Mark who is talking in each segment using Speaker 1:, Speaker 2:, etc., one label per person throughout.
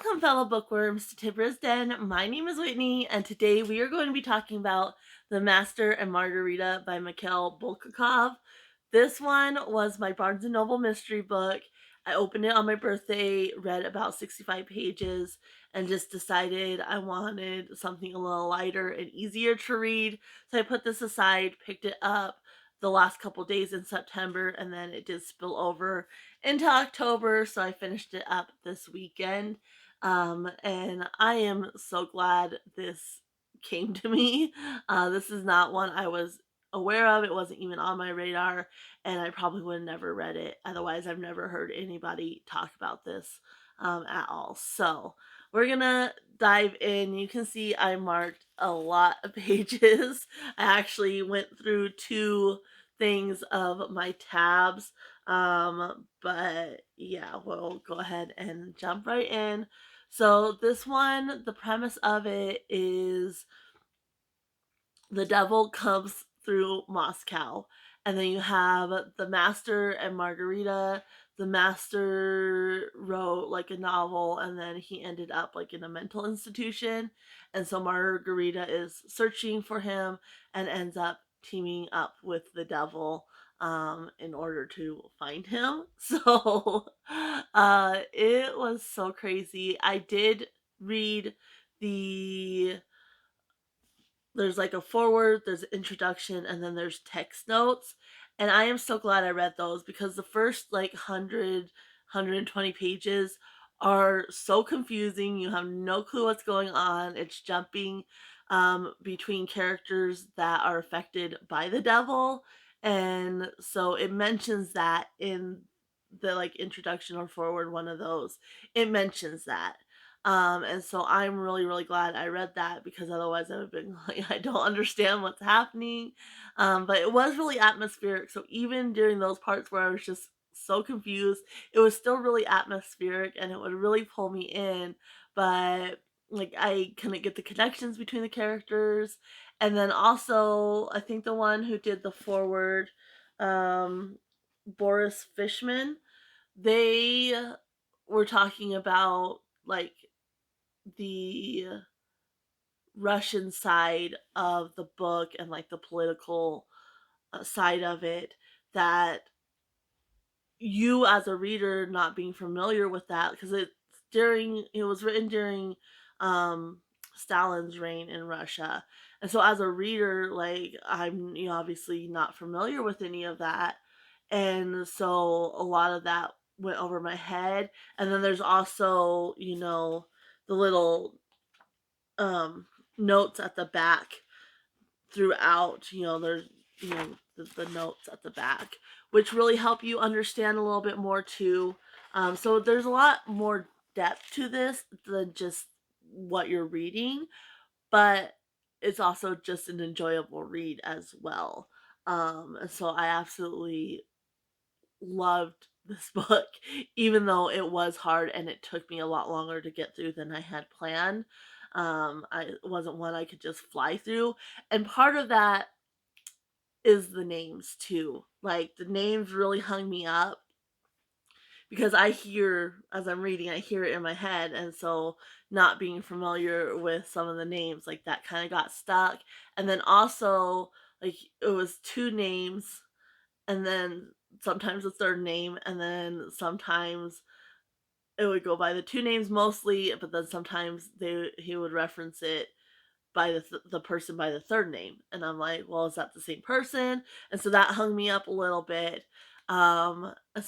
Speaker 1: Welcome, fellow bookworms, to Tibra's Den. My name is Whitney, and today we are going to be talking about The Master and Margarita by Mikhail Bulgakov. This one was my Barnes & Noble mystery book. I opened it on my birthday, read about 65 pages, and just decided I wanted something a little lighter and easier to read. So I put this aside, picked it up the last couple days in September, and then it did spill over into October, so I finished it up this weekend. And I am so glad this came to me. This is not one I was aware of. It wasn't even on my radar, and I probably would have never read it. Otherwise, I've never heard anybody talk about this at all. So we're gonna dive in. You can see I marked a lot of pages. I actually went through two things of my tabs. But yeah, we'll go ahead and jump right in. So this one, the premise of it is the devil comes through Moscow. And then you have the Master and Margarita. The Master wrote like a novel, and then he ended up like in a mental institution. And so Margarita is searching for him and ends up teaming up with the devil in order to find him. So it was so crazy. I did read the there's like a foreword, there's an introduction, and then there's text notes. And I am so glad I read those because the first like 120 pages are so confusing. You have no clue what's going on. It's jumping between characters that are affected by the devil. And so it mentions that in the like introduction or forward, one of those, it mentions that. And so I'm really, really glad I read that because otherwise I would have been like, I don't understand what's happening. But it was really atmospheric. So even during those parts where I was just so confused, it was still really atmospheric and it would really pull me in. But like I couldn't get the connections between the characters. And then also, I think the one who did the forward, um, Boris Fishman, they were talking about like the Russian side of the book and like the political side of it, that you as a reader not being familiar with that, because it was written during um Stalin's reign in Russia. And so as a reader, like I'm obviously not familiar with any of that. And so a lot of that went over my head. And then there's also, the little um notes at the back throughout. There's the notes at the back, which really help you understand a little bit more too. So there's a lot more depth to this than just what you're reading, but it's also just an enjoyable read as well. And so I absolutely loved this book, even though it was hard and it took me a lot longer to get through than I had planned. It wasn't one I could just fly through. And part of that is the names too. Like the names really hung me up because I hear, as I'm reading, I hear it in my head. And so not being familiar with some of the names, like that kind of got stuck. And then also, like it was two names and then sometimes a third name, and then sometimes it would go by the two names mostly, but then sometimes he would reference it by the person by the third name, and I'm like, well, is that the same person? And so that hung me up a little bit. So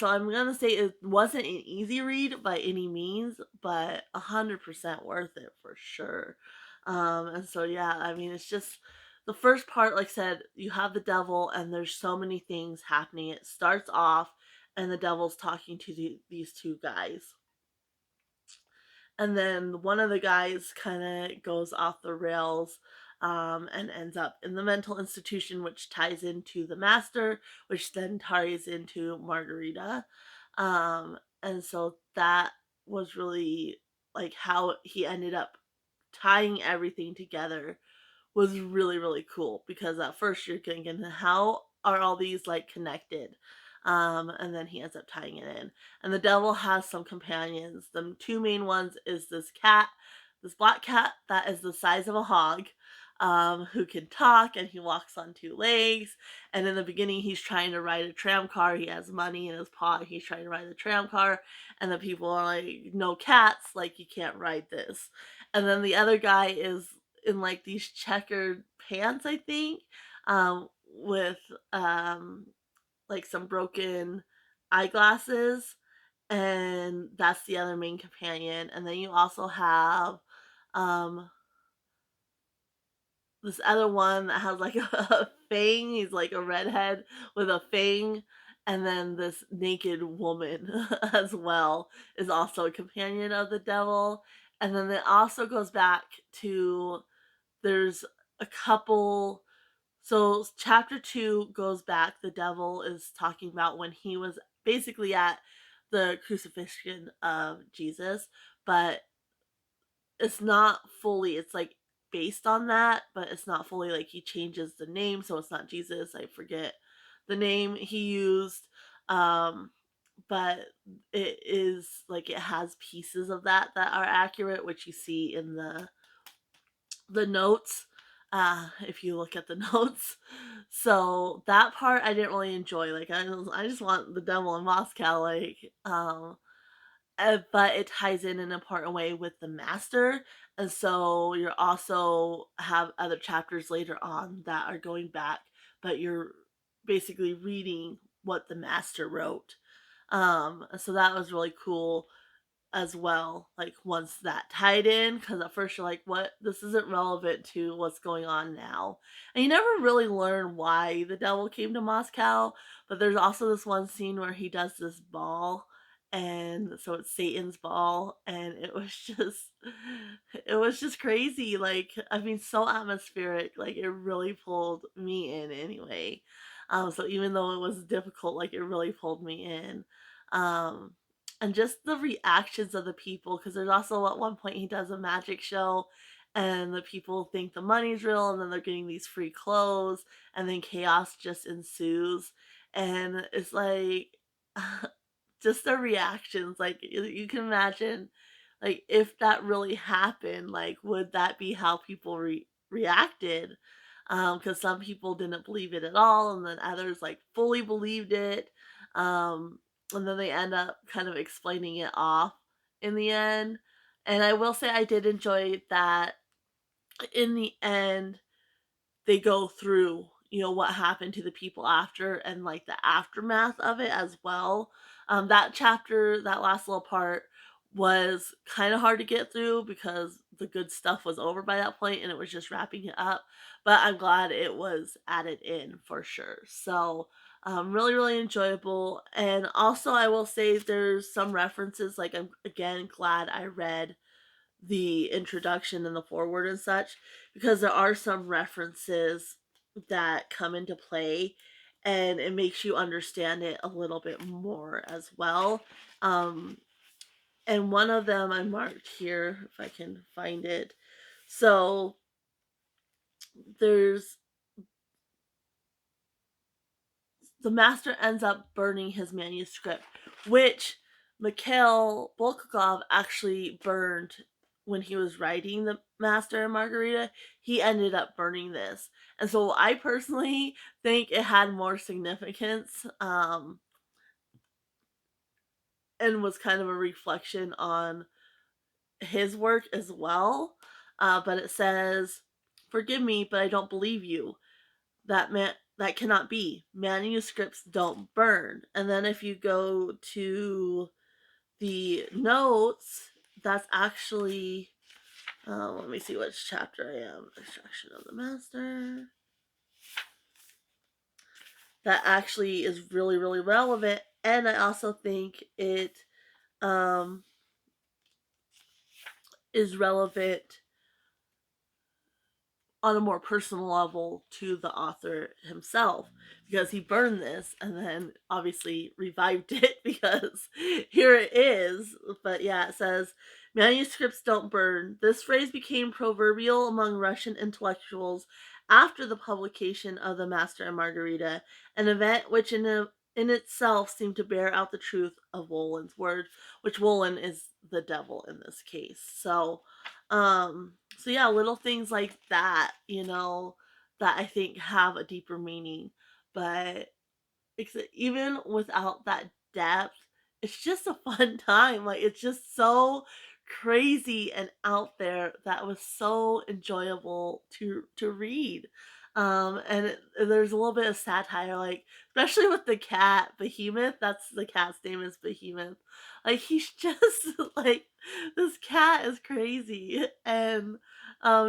Speaker 1: I'm gonna say it wasn't an easy read by any means, but 100% worth it for sure. And so yeah, I mean, it's just the first part. Like I said, you have the devil, and there's so many things happening. It starts off, and the devil's talking to these two guys, and then one of the guys kind of goes off the rails, and ends up in the mental institution, which ties into the master, which then ties into Margarita. And so that was really like how he ended up tying everything together was really, really cool, because at first you're thinking, how are all these like connected? and then he ends up tying it in. And the devil has some companions. The two main ones is this cat, this black cat that is the size of a hog, who can talk, and he walks on two legs. And in the beginning, he's trying to ride a tram car. He has money in his pot. He's trying to ride the tram car, and the people are like, "No cats! Like you can't ride this." And then the other guy is in like these checkered pants, I think, with like some broken eyeglasses, and that's the other main companion. And then you also have um this other one that has like a fang. He's like a redhead with a fang. And then this naked woman as well is also a companion of the devil. And then it also goes back to there's a couple. So chapter 2 goes back. The devil is talking about when he was basically at the crucifixion of Jesus, but it's not fully, it's like based on that, but it's not fully, like he changes the name, so it's not Jesus. I forget the name he used. Um but it is like it has pieces of that are accurate, which you see in the notes, if you look at the notes. So that part I didn't really enjoy. Like I just want the devil in Moscow, like but it ties in an important way with the master. And so you're also have other chapters later on that are going back, but you're basically reading what the master wrote. So that was really cool as well, like once that tied in, because at first you're like, what, this isn't relevant to what's going on now. And you never really learn why the devil came to Moscow. But there's also this one scene where he does this ball, and so it's Satan's ball, and it was just crazy. Like, I mean, so atmospheric. Like, it really pulled me in anyway. So even though it was difficult, like it really pulled me in. um and just the reactions of the people, because there's also at one point he does a magic show, and the people think the money's real, and then they're getting these free clothes, and then chaos just ensues. And it's like just the reactions, like you can imagine, like if that really happened, like would that be how people reacted? Because some people didn't believe it at all, and then others like fully believed it. And then they end up kind of explaining it off in the end. And I will say I did enjoy that in the end they go through, what happened to the people after, and like the aftermath of it as well. That chapter, that last little part, was kind of hard to get through because the good stuff was over by that point and it was just wrapping it up. But I'm glad it was added in for sure. So, really, really enjoyable. And also, I will say there's some references. Like, I'm again glad I read the introduction and the foreword and such, because there are some references that come into play, and it makes you understand it a little bit more as well. um and one of them I marked here if I can find it. So there's the master ends up burning his manuscript, which Mikhail Bulgakov actually burned when he was writing the Master and Margarita. He ended up burning this, and so I personally think it had more significance, and was kind of a reflection on his work as well. But it says, "Forgive me, but I don't believe you. That cannot be. Manuscripts don't burn." And then if you go to the notes, that's actually, let me see which chapter I am. Destruction of the Master. That actually is really, really relevant. And I also think it um, is relevant on a more personal level to the author himself, because he burned this and then obviously revived it because here it is. But yeah, it says manuscripts don't burn. This phrase became proverbial among Russian intellectuals after the publication of The Master and Margarita, an event which in itself seem to bear out the truth of Wolin's word, which Wolin is the devil in this case. So yeah, little things like that, that I think have a deeper meaning. But even without that depth, it's just a fun time. Like, it's just so crazy and out there that was so enjoyable to read. There's a little bit of satire, like especially with the cat Behemoth. That's the cat's name is Behemoth. Like, he's just like, this cat is crazy, and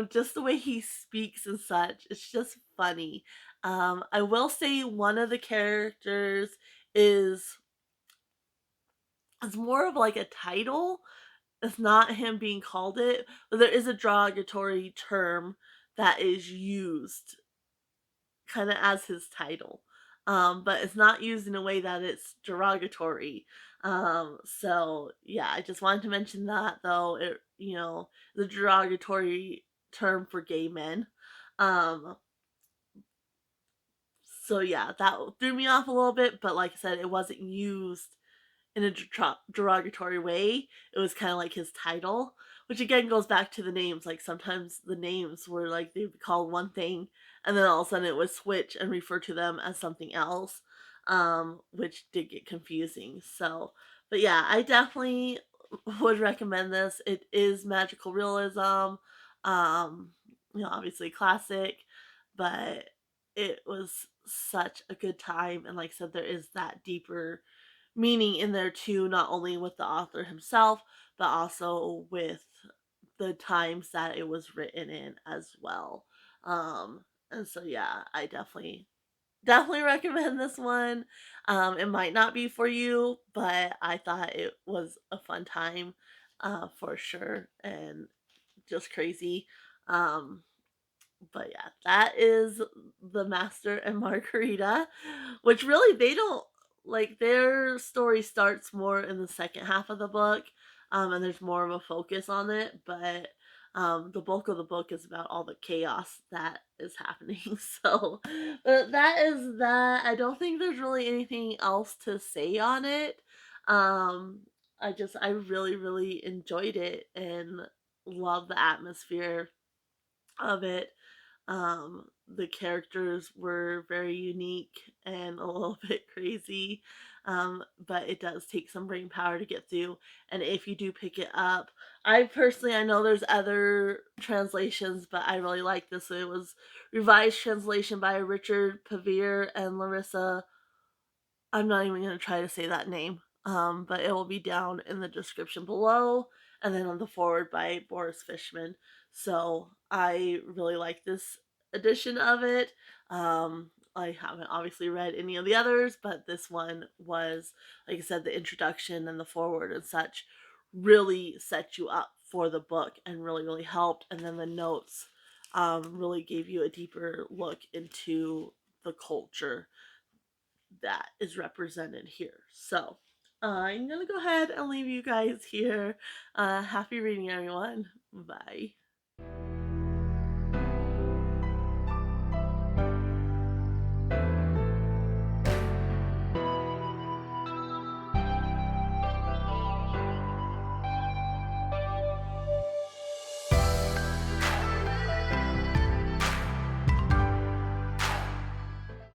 Speaker 1: just the way he speaks and such, it's just funny. I will say one of the characters is more of like a title. It's not him being called it, but there is a derogatory term that is used kind of as his title. But it's not used in a way that it's derogatory. So yeah, I just wanted to mention that, though. The derogatory term for gay men. Um, so yeah, that threw me off a little bit, but like I said, it wasn't used in a derogatory way. It was kind of like his title, which again goes back to the names. Like, sometimes the names were like they'd be called one thing, and then all of a sudden it would switch and refer to them as something else, which did get confusing. So, but yeah, I definitely would recommend this. It is magical realism, um, obviously classic, but it was such a good time. And like I said, there is that deeper meaning in there too, not only with the author himself, but also with the times that it was written in as well. And so yeah, I definitely recommend this one. It might not be for you, but I thought it was a fun time, for sure, and just crazy. Um, but yeah, that is the Master and Margarita, which really they don't like, their story starts more in the second half of the book, and there's more of a focus on it, but the bulk of the book is about all the chaos that is happening. So that is that. I don't think there's really anything else to say on it. I really, really enjoyed it and love the atmosphere of it. The characters were very unique and a little bit crazy, but it does take some brain power to get through. And if you do pick it up, I know there's other translations, but I really like this. It was revised translation by Richard Pevear and Larissa. I'm not even going to try to say that name, but it will be down in the description below, and then on the forward by Boris Fishman. So I really like this edition of it. I haven't obviously read any of the others, but this one was, like I said, the introduction and the forward and such really set you up for the book and really, really helped. And then the notes really gave you a deeper look into the culture that is represented here. So I'm gonna go ahead and leave you guys here. Happy reading, everyone. Bye.